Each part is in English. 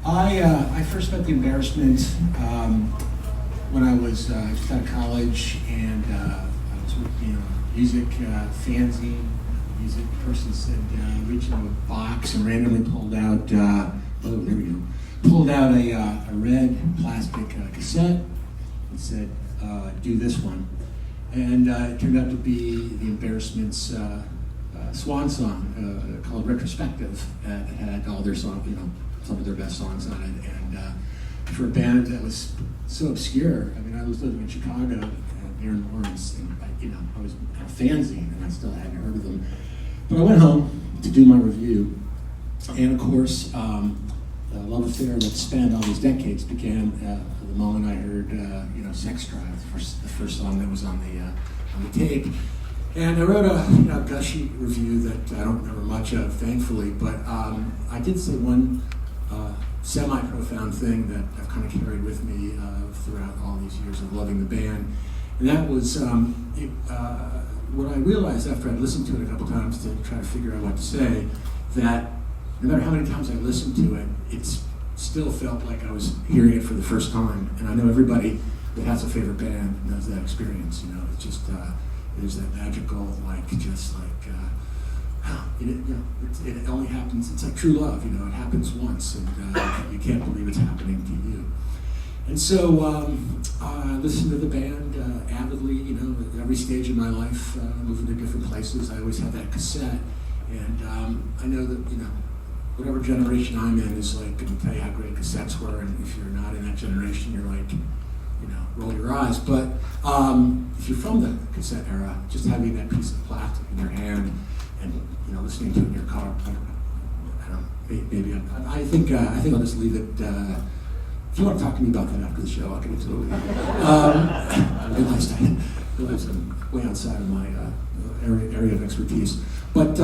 I first met the Embarrassment when I was just out of college, and I was working on a music fanzine. The music person said, reached into a box and randomly pulled out, there we go, pulled out a red plastic cassette and said, do this one. And it turned out to be the Embarrassment's swan song called Retrospective. It had all their songs, some of their best songs on it. And for a band that was so obscure, I mean, I was living in Chicago, near New Orleans, and I was a fanzine, and I still hadn't heard of them. But I went home to do my review, and of course, the love affair that spanned all these decades began the moment I heard, "Sex Drive," the first song that was on the tape. And I wrote a gushy review that I don't remember much of, thankfully, but I did say one semi-profound thing that I've kind of carried with me throughout all these years of loving the band, and that was what I realized after I'd listened to it a couple times to try to figure out what to say, that no matter how many times I listened to it, it still felt like I was hearing it for the first time. And I know everybody that has a favorite band knows that experience. It's just there's that magical, it only happens. It's like true love. It happens once, and you can't believe it's happening to you. And so I listened to the band avidly. At every stage of my life, moving to different places, I always had that cassette. And I know that whatever generation I'm in is like going to tell you how great cassettes were, and if you're not in that generation, you're like, roll your eyes. But if you're from the cassette era, just having that piece of plastic in your hand and listening to it in your car, I think I'll just leave it. If you want to talk to me about that after the show, I'll get into it. I realized I'm way outside of my area of expertise. But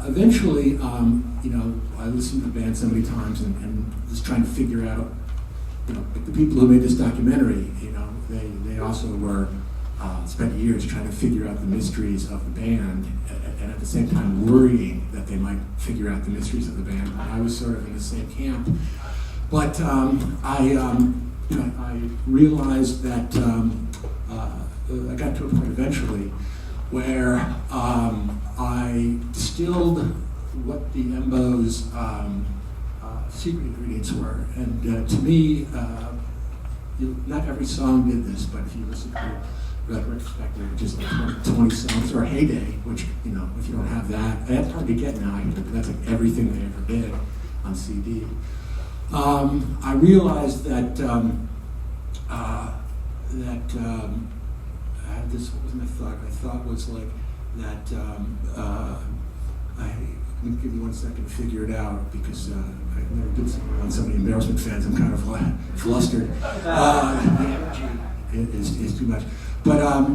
eventually, I listened to the band so many times and was trying to figure out, like the people who made this documentary, they also were spent years trying to figure out the mysteries of the band, and at the same time worrying that they might figure out the mysteries of the band. I was sort of in the same camp, but I realized that I got to a point eventually where I distilled what the Embo's secret ingredients were, and to me, not every song did this, but if you listen to retrospective, which is like 20 songs, or Heyday, which if you don't have that, that's hard to get now, but that's like everything they ever did on CD. I realized that I had this. What was my thought? My thought was like that. Let me give you 1 second to figure it out, because I never did something on so many Embarrassment fans. I'm kind of flustered. The energy is too much. But I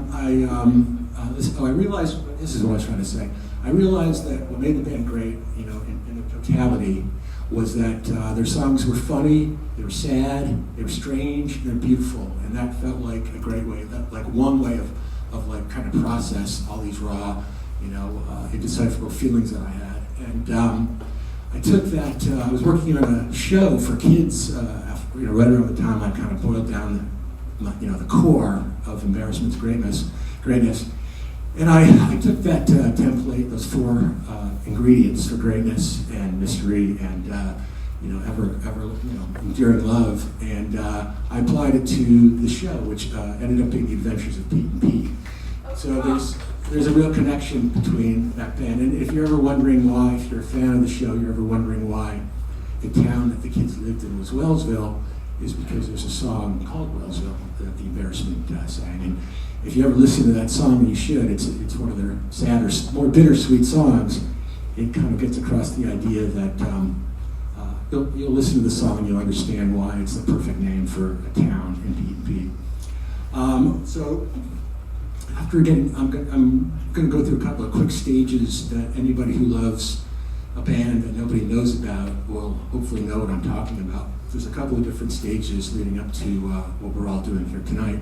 realized, this is what I was trying to say. I realized that what made the band great, in the totality, was that their songs were funny, they were sad, they were strange, they're beautiful, and that felt like a great way, like one way of like kind of process all these raw, indecipherable feelings that I had. And I took that. I was working on a show for kids. Right around the time I kind of boiled down the core of Embarrassment's greatness, and I took that template, those 4 ingredients for greatness and mystery and ever enduring love, and I applied it to the show, which ended up being The Adventures of Pete and Pete. So there's a real connection between that band, and if you're ever wondering why, if you're a fan of the show, you're ever wondering why the town that the kids lived in was Wellsville, is because there's a song called Wellsville that the Embarrassment sang. And if you ever listen to that song, and you should, it's one of their sadder, more bittersweet songs. It kind of gets across the idea that you'll listen to the song and you'll understand why it's the perfect name for a town in Pete and Pete. So after getting, I'm going to go through a couple of quick stages that anybody who loves a band that nobody knows about will hopefully know what I'm talking about. There's a couple of different stages leading up to what we're all doing here tonight.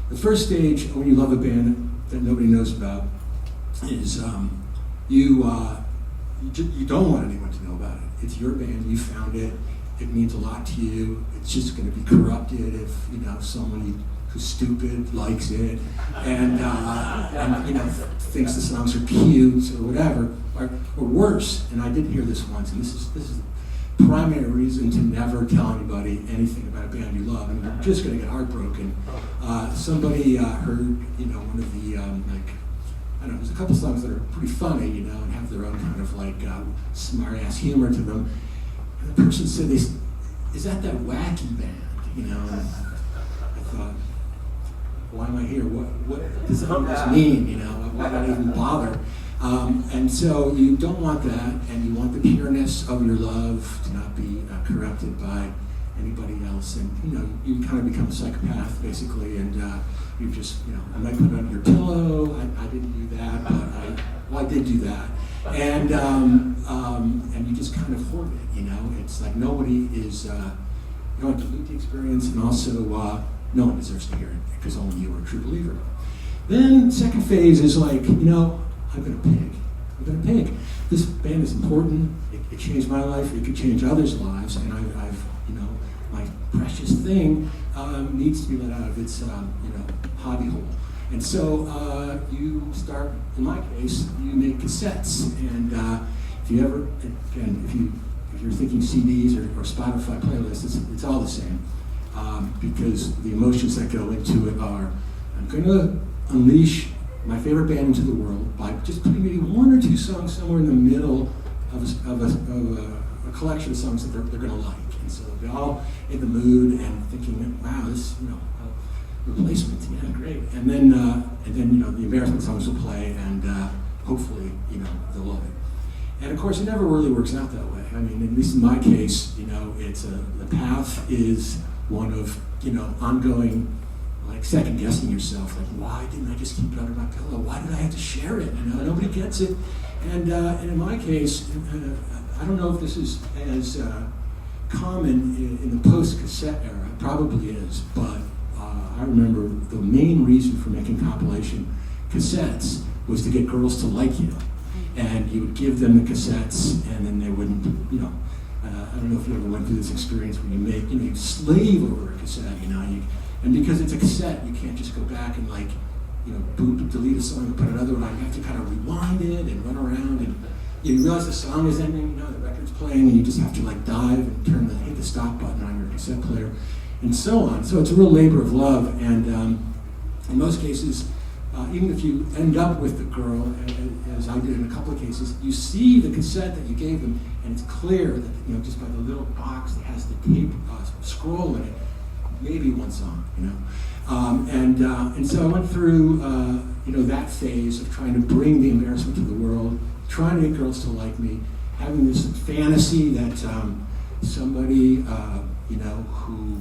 The first stage, when you love a band that nobody knows about, is you don't want anyone to know about it. It's your band, you found it, it means a lot to you. It's just going to be corrupted if somebody who's stupid likes it and thinks the songs are cute or whatever, or worse. And I did hear this once, and this is the primary reason to never tell anybody anything about a band you love. I mean, you're just going to get heartbroken. Somebody heard one of the I don't know, there's a couple songs that are pretty funny, and have their own kind of smart-ass humor to them. And the person said, "Is that wacky band?" And I thought, why am I here? What does this mean? Why would I even bother? And so you don't want that, and you want the pureness of your love to not be corrupted by anybody else. And you kind of become a psychopath basically, and you just I might put it on your pillow. I didn't do that, but I did do that. And you just kind of hoard it. It's like nobody is. You don't dilute the experience, and also no one deserves to hear it because only you are a true believer. Then second phase is like, I'm gonna pick. I'm gonna pick. This band is important. It changed my life. It could change others' lives, and I've my precious thing needs to be let out of its hobby hole. And so you start. In my case, you make cassettes, and if you're thinking CDs or Spotify playlists, it's all the same. Because the emotions that go into it are, I'm going to unleash my favorite band into the world by just putting maybe one or two songs somewhere in the middle of a collection of songs that they're going to like. And so they'll be all in the mood and thinking, wow, this, replacement, yeah, great. And then the embarrassment songs will play, and hopefully, they'll love it. And of course, it never really works out that way. I mean, at least in my case, it's the path is one of ongoing, like second guessing yourself, like why didn't I just keep it under my pillow? Why did I have to share it? Nobody gets it. And in my case, I don't know if this is as common in the post-cassette era. It probably is, but I remember the main reason for making compilation cassettes was to get girls to like you. And you would give them the cassettes, and then they wouldn't, I don't know if you ever went through this experience where you slave over a cassette, and because it's a cassette, you can't just go back and delete a song and put another one on. You have to kind of rewind it and run around, and you realize the song is ending, the record's playing, and you just have to dive and hit the stop button on your cassette player, and so on. So it's a real labor of love, and in most cases, even if you end up with the girl, as I did in a couple of cases, you see the cassette that you gave them, and it's clear that just by the little box that has the tape scroll in it, maybe one song, and so I went through that phase of trying to bring the embarrassment to the world, trying to get girls to like me, having this fantasy that somebody who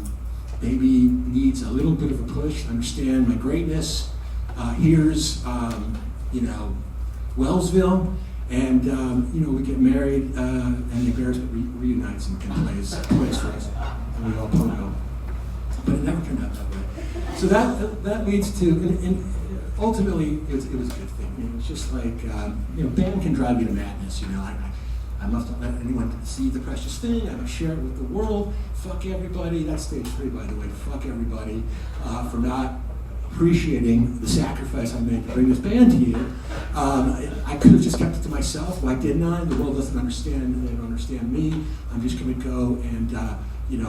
maybe needs a little bit of a push to understand my greatness. Here's, Wellsville, and, we get married, and the embarrassment reunites and plays for us, and we all pogo. But it never turned out that way. So that leads to, and ultimately, it was a good thing. It was just like, band can drive you to madness, I must not let anyone see the precious thing. I must share it with the world. Fuck everybody. That's stage 3, by the way. Fuck everybody for not appreciating the sacrifice I made to bring this band to you. I could have just kept it to myself. Why didn't I? The world doesn't understand. They don't understand me. I'm just going to go and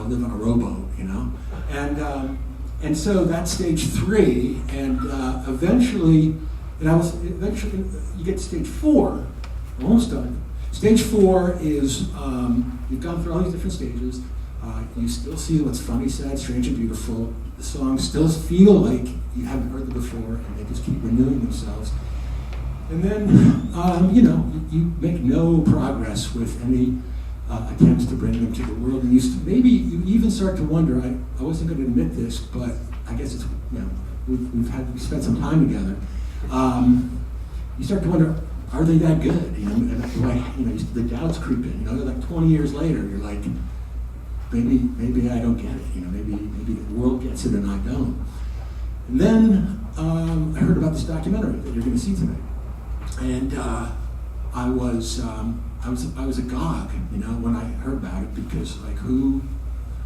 live on a rowboat. And so that's stage 3. And eventually you get to stage 4. Almost done. Stage 4 is you've gone through all these different stages. You still see what's funny, sad, strange, and beautiful. The songs still feel like you haven't heard them before, and they just keep renewing themselves. And then, you make no progress with any attempts to bring them to the world. And maybe you even start to wonder, I wasn't going to admit this, but I guess it's, we've spent some time together. You start to wonder, are they that good? And the doubts creep in. Like 20 years later, you're like, maybe I don't get it. Maybe the world gets it and I don't. And then I heard about this documentary that you're going to see tonight, and I was agog, when I heard about it, because like who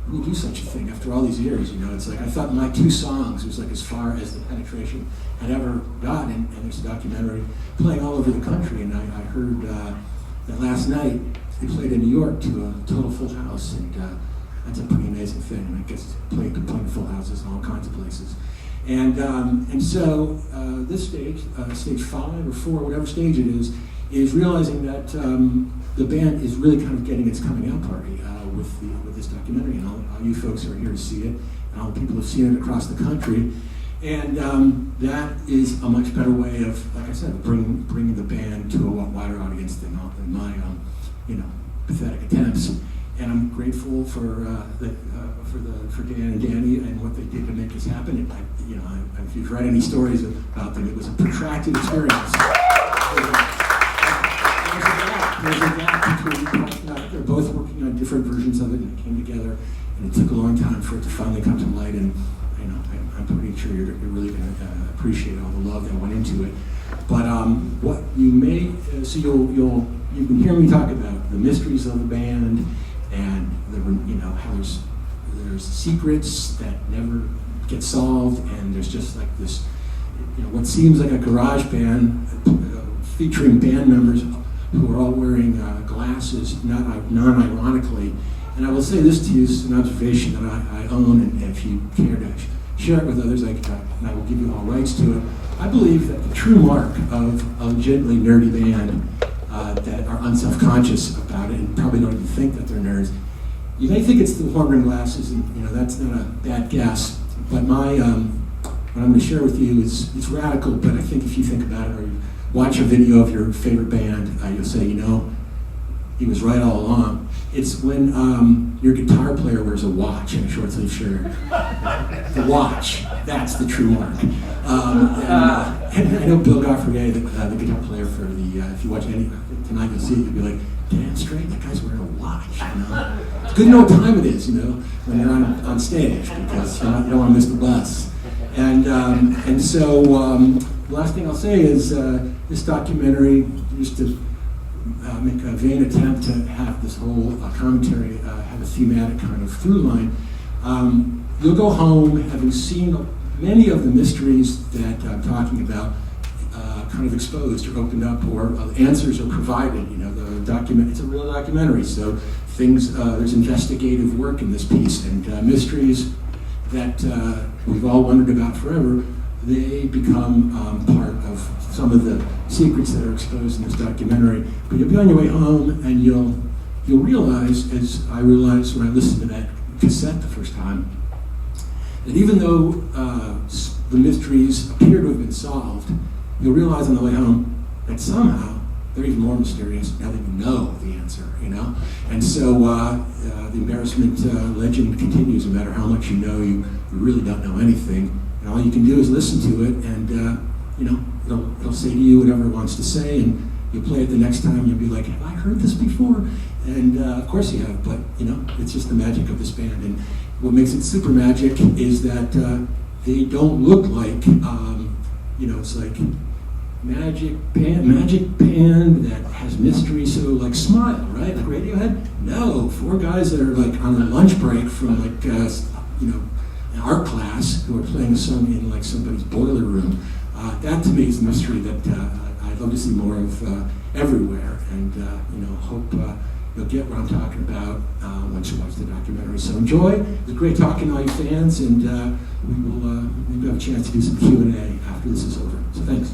would do such a thing after all these years? You know, it's like I thought my 2 songs was like as far as the penetration had ever gotten, and there's a documentary playing all over the country. And I heard that last night they played in New York to a total full house, and that's a pretty amazing thing. And I guess playing full houses in all kinds of places. And so this stage, stage 5 or 4, whatever stage it is realizing that the band is really kind of getting its coming out party with this documentary, and all you folks are here to see it, and all the people have seen it across the country, and that is a much better way of, like I said, bringing the band to a wider audience than my pathetic attempts. And I'm grateful for Dan and Danny and what they did to make this happen. And if you've read any stories about them, it was a protracted experience. There's a gap between, they're both working on different versions of it, and it came together, and it took a long time for it to finally come to light. And I'm pretty sure you're really going to appreciate all the love that went into it. But what you may, so you can hear me talk about the mysteries of the band, and how there's secrets that never get solved, and there's just like this, what seems like a garage band featuring band members who are all wearing glasses, non-ironically. And I will say this to you, it's an observation that I own, and if you care to share it with others, and I will give you all rights to it. I believe that the true mark of a legitimately nerdy band that are unself-conscious about it and probably don't even think that they're nerds, you may think it's the horn-rimmed glasses, and that's not a bad guess. But what I'm going to share with you is it's radical, but I think if you think about it, or you watch a video of your favorite band, you'll say, he was right all along. It's when your guitar player wears a watch and a short-sleeve shirt. The watch, that's the true mark. And I know Bill Gaufrier, the guitar player for if you watch any tonight, you'll see it, you'll be like, damn straight, that guy's wearing a watch. It's good to know what time it is, when you're on stage, because you don't want to miss the bus. And so the last thing I'll say is this documentary used to make a vain attempt to have this whole commentary have a thematic kind of through line. You'll go home having seen many of the mysteries that I'm talking about kind of exposed or opened up, or answers are provided. It's a real documentary, so there's investigative work in this piece, and mysteries that we've all wondered about forever, they become part of some of the secrets that are exposed in this documentary. But you'll be on your way home, and you'll realize, as I realized when I listened to that cassette the first time, that even though the mysteries appear to have been solved, you'll realize on the way home that somehow they're even more mysterious now that you know the answer, And so the embarrassment legend continues. No matter how much you know, you really don't know anything. And all you can do is listen to it, and it'll say to you whatever it wants to say, and you'll play it the next time, and you'll be like, have I heard this before? And of course you have, but it's just the magic of this band. And what makes it super magic is that they don't look like, it's like magic band that has mystery, so like Smile, right? Like Radiohead? No, 4 guys that are like on a lunch break from like, an art class who are playing a song in like somebody's boiler room. That to me is the mystery that I'd love to see more of everywhere, and hope you'll get what I'm talking about once you watch the documentary. So enjoy. It was great talking to all you fans, and we will maybe have a chance to do some Q&A after this is over. So thanks.